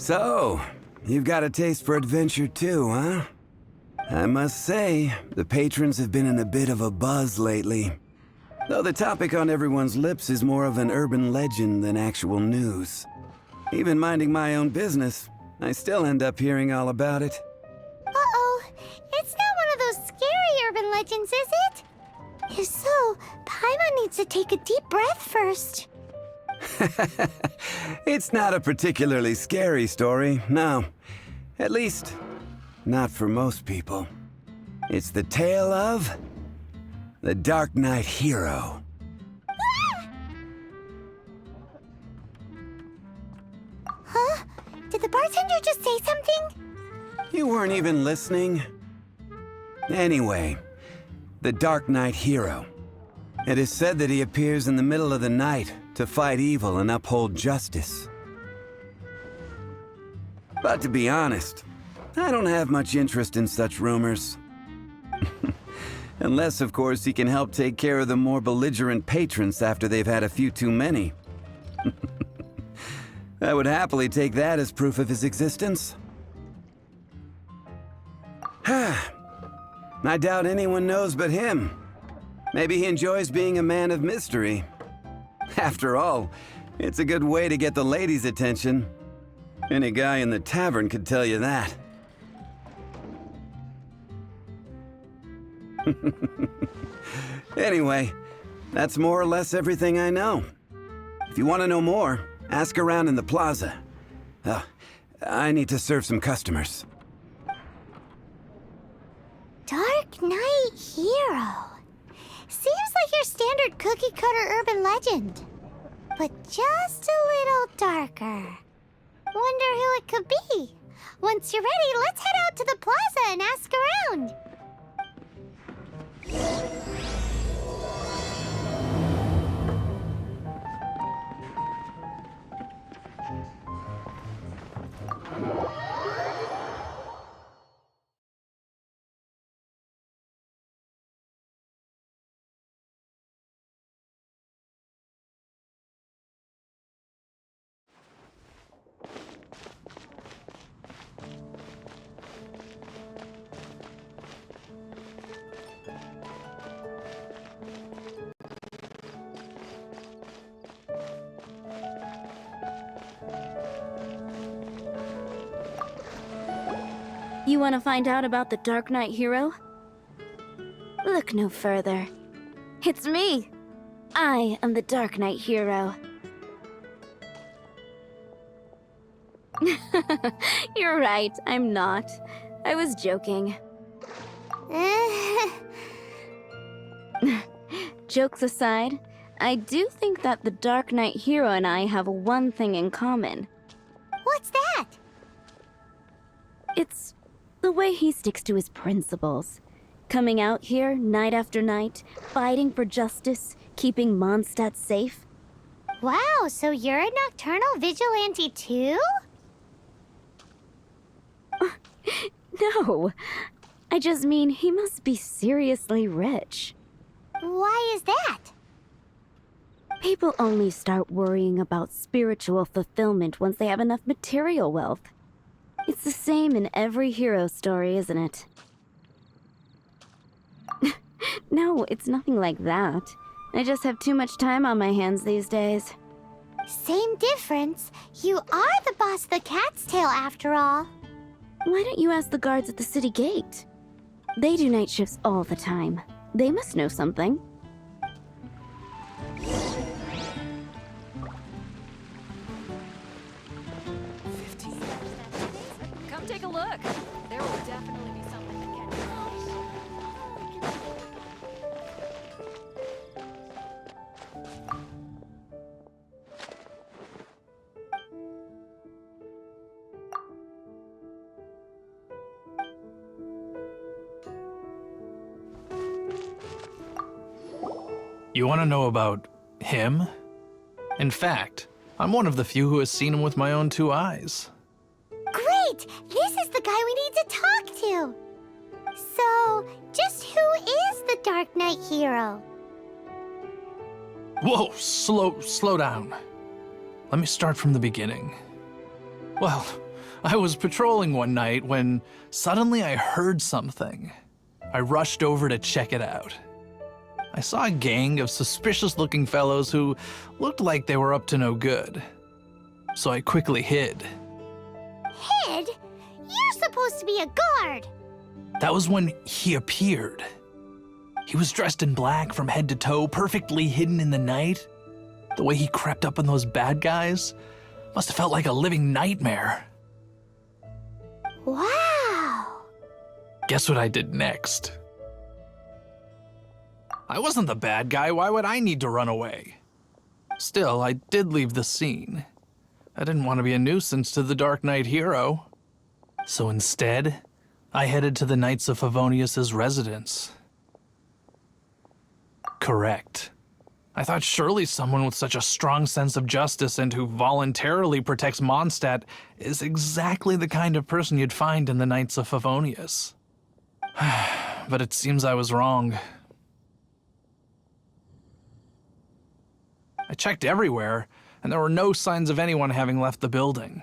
So, you've got a taste for adventure too, huh? I must say, the patrons have been in a bit of a buzz lately. Though the topic on everyone's lips is more of an urban legend than actual news. Even minding my own business, I still end up hearing all about it. Uh-oh, it's not one of those scary urban legends, is it? If so, Paimon needs to take a deep breath first. It's not a particularly scary story, no. At least, not for most people. It's the tale of the Darknight Hero. Huh? Did the bartender just say something? You weren't even listening. Anyway, the Darknight Hero. It is said that he appears in the middle of the night to fight evil and uphold justice. But to be honest, I don't have much interest in such rumors. Unless, of course, he can help take care of the more belligerent patrons after they've had a few too many. I would happily take that as proof of his existence. I doubt anyone knows but him. Maybe he enjoys being a man of mystery. After all, it's a good way to get the ladies' attention. Any guy in the tavern could tell you that. Anyway, that's more or less everything I know. If you want to know more, ask around in the plaza. I need to serve some customers. Darknight Hero. Seems like your standard cookie-cutter urban legend. But just a little darker. Wonder who it could be. Once you're ready, let's head out to the plaza and ask around. You want to find out about the Darknight Hero? Look no further. It's me! I am the Darknight Hero. You're right, I'm not. I was joking. Jokes aside, I do think that the Darknight Hero and I have one thing in common. What's that? It's the way he sticks to his principles. Coming out here night after night, fighting for justice, keeping Mondstadt safe. Wow, so you're a nocturnal vigilante too? No, I just mean he must be seriously rich. Why is that? People only start worrying about spiritual fulfillment once they have enough material wealth. It's the same in every hero story, isn't it? No, it's nothing like that. I just have too much time on my hands these days. Same difference. You are the boss of the Cat's Tail after all. Why don't you ask the guards at the city gate? They do night shifts all the time. They must know something. Come take a look. There will definitely be something to catch your eye. You want to know about him? In fact, I'm one of the few who has seen him with my own two eyes. Great! right! This is the guy we need to talk to! So, just who is the Darknight Hero? Whoa, slow down. Let me start from the beginning. Well, I was patrolling one night when suddenly I heard something. I rushed over to check it out. I saw a gang of suspicious-looking fellows who looked like they were up to no good. So I quickly hid. Hid? You're supposed to be a guard! That was when he appeared. He was dressed in black from head to toe, perfectly hidden in the night. The way he crept up on those bad guys must have felt like a living nightmare. Wow! Guess what I did next? I wasn't the bad guy. Why would I need to run away? Still, I did leave the scene. I didn't want to be a nuisance to the Darknight Hero. So instead, I headed to the Knights of Favonius' residence. Correct. I thought surely someone with such a strong sense of justice and who voluntarily protects Mondstatd is exactly the kind of person you'd find in the Knights of Favonius. But it seems I was wrong. I checked everywhere, and there were no signs of anyone having left the building.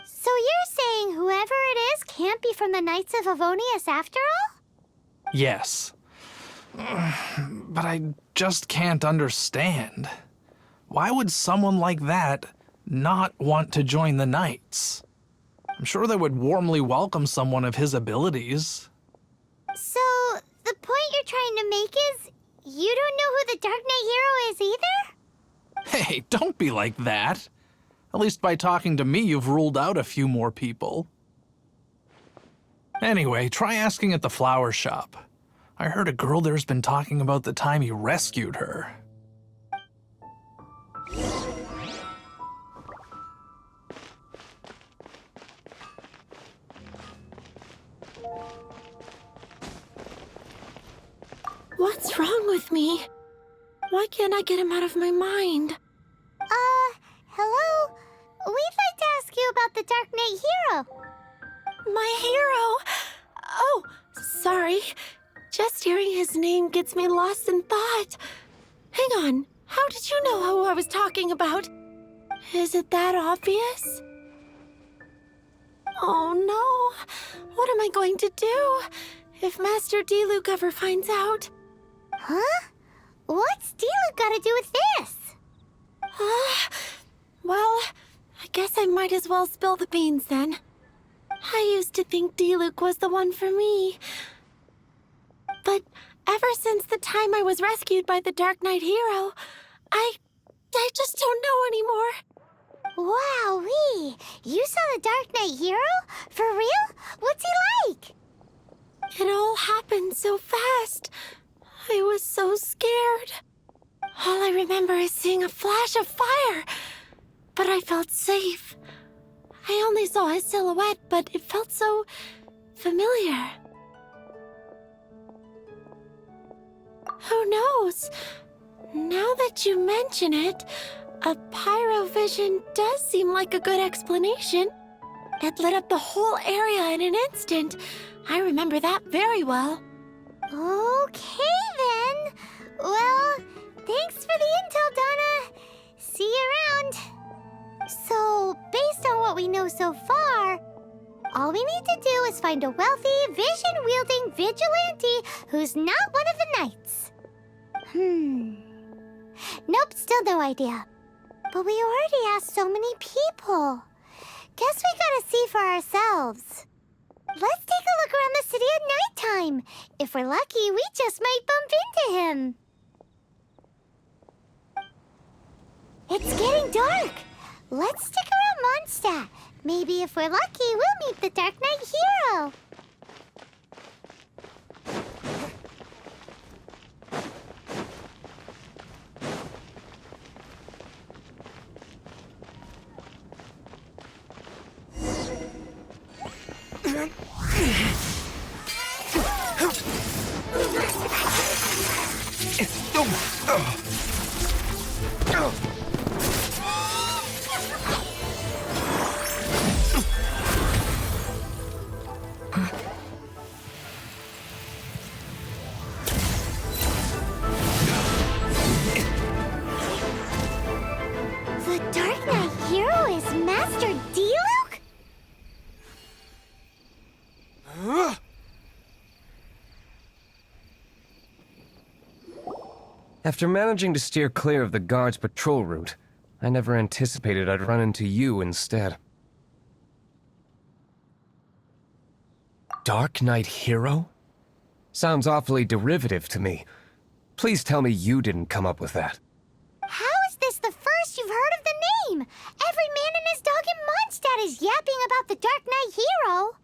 So you're saying whoever it is can't be from the Knights of Favonius after all? Yes. But I just can't understand. Why would someone like that not want to join the Knights? I'm sure they would warmly welcome someone of his abilities. So, the point you're trying to make is you don't know who the Darknight Hero is either? Hey, don't be like that. At least by talking to me, you've ruled out a few more people. Anyway, try asking at the flower shop. I heard a girl there's been talking about the time he rescued her. What's wrong with me? Why can't I get him out of my mind? Hello? We'd like to ask you about the Darknight Hero. My hero! Oh, sorry. Just hearing his name gets me lost in thought. Hang on, how did you know who I was talking about? Is it that obvious? Oh no, what am I going to do if Master Diluc ever finds out? Huh? What's Diluc got to do with this? Well, I guess I might as well spill the beans then. I used to think Diluc was the one for me. But ever since the time I was rescued by the Darknight Hero, I just don't know anymore. Wowee! You saw the Darknight Hero? For real? What's he like? It all happened so fast. I was so scared. All I remember is seeing a flash of fire, but I felt safe. I only saw his silhouette, but it felt so familiar. Who knows? Now that you mention it, a pyrovision does seem like a good explanation. It lit up the whole area in an instant. I remember that very well. Okay then. Well, thanks for the intel, Donna. See you around. So, based on what we know so far, all we need to do is find a wealthy, vision-wielding vigilante who's not one of the knights. Nope, still no idea. But we already asked so many people. Guess we gotta see for ourselves. Let's take a look around the city at nighttime. If we're lucky, we just might bump into him. It's getting dark. Let's stick around Mondstatd. Maybe if we're lucky, we'll meet the Darknight Hero. After managing to steer clear of the guards' patrol route, I never anticipated I'd run into you instead. Darknight Hero? Sounds awfully derivative to me. Please tell me you didn't come up with that. How is this the first you've heard of the name? Every man and his dog in Mondstadt is yapping about the Darknight Hero.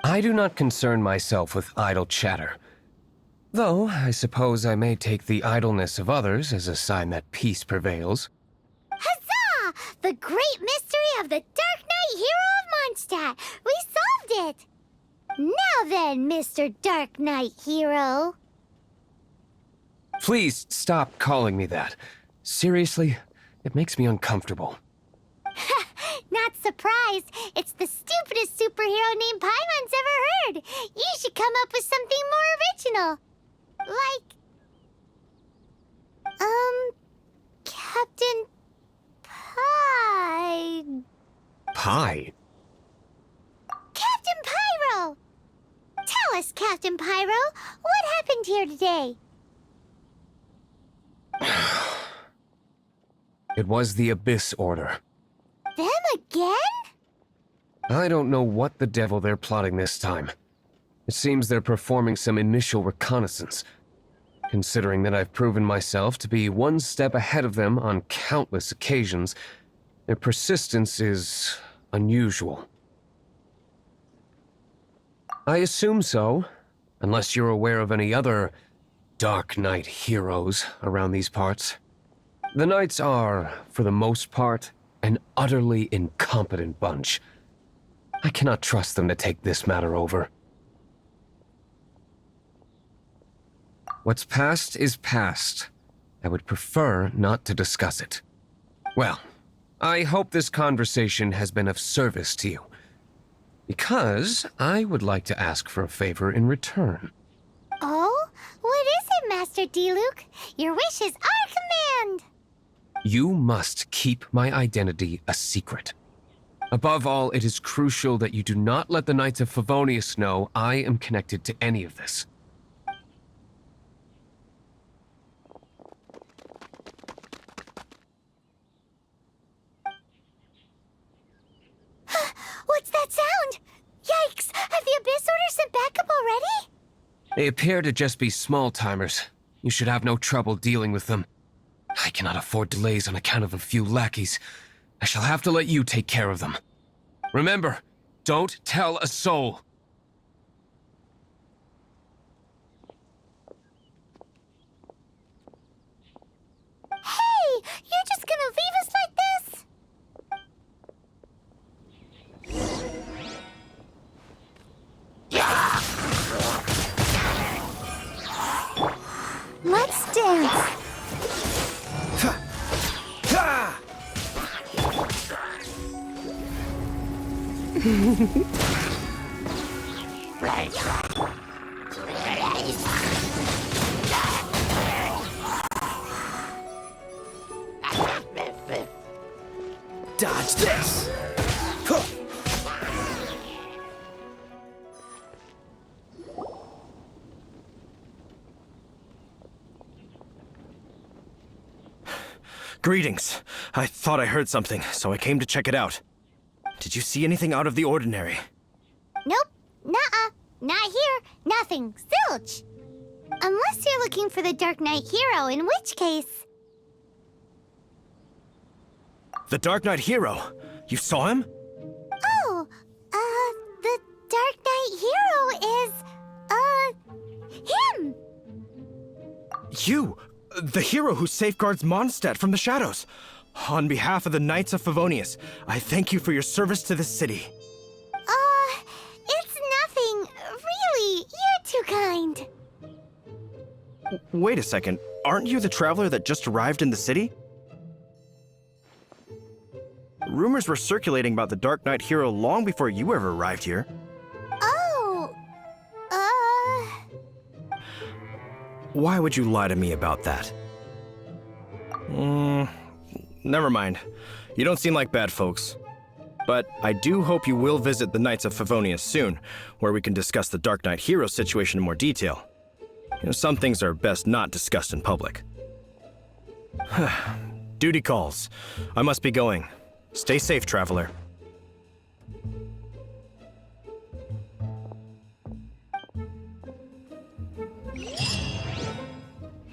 I do not concern myself with idle chatter. Though, I suppose I may take the idleness of others as a sign that peace prevails. Huzzah! The great mystery of the Darknight Hero of Mondstadt! We solved it! Now then, Mr. Darknight Hero. Please stop calling me that. Seriously, it makes me uncomfortable. Not surprised. It's the stupidest superhero name Paimon's ever heard. You should come up with something more original. Like... Captain Pie... Pie? Captain Pyro! Tell us, Captain Pyro, what happened here today? It was the Abyss Order. Them again? I don't know what the devil they're plotting this time. It seems they're performing some initial reconnaissance. Considering that I've proven myself to be one step ahead of them on countless occasions, their persistence is unusual. I assume so, unless you're aware of any other Darknight heroes around these parts. The Knights are, for the most part, an utterly incompetent bunch. I cannot trust them to take this matter over. What's past is past. I would prefer not to discuss it. Well, I hope this conversation has been of service to you. Because I would like to ask for a favor in return. Oh? What is it, Master Diluc? Your wish is our command! You must keep my identity a secret. Above all, it is crucial that you do not let the Knights of Favonius know I am connected to any of this. What's that sound? Yikes! Have the Abyss Order sent backup already? They appear to just be small-timers. You should have no trouble dealing with them. I cannot afford delays on account of a few lackeys. I shall have to let you take care of them. Remember, don't tell a soul. Hey! You're just gonna leave us like this? Let's dance. Dodge this! Greetings. I thought I heard something, so I came to check it out. Did you see anything out of the ordinary? Nope. Nuh-uh. Not here. Nothing. Zilch. Unless you're looking for the Darknight Hero, in which case... The Darknight Hero? You saw him? Oh, the Darknight Hero is, him! You! The hero who safeguards Mondstadt from the shadows. On behalf of the Knights of Favonius, I thank you for your service to this city. It's nothing. Really, you're too kind. Wait a second. Aren't you the traveler that just arrived in the city? Rumors were circulating about the Darknight Hero long before you ever arrived here. Oh, Why would you lie to me about that? Never mind. You don't seem like bad folks. But I do hope you will visit the Knights of Favonius soon, where we can discuss the Darknight Hero situation in more detail. You know, some things are best not discussed in public. Duty calls. I must be going. Stay safe, traveler.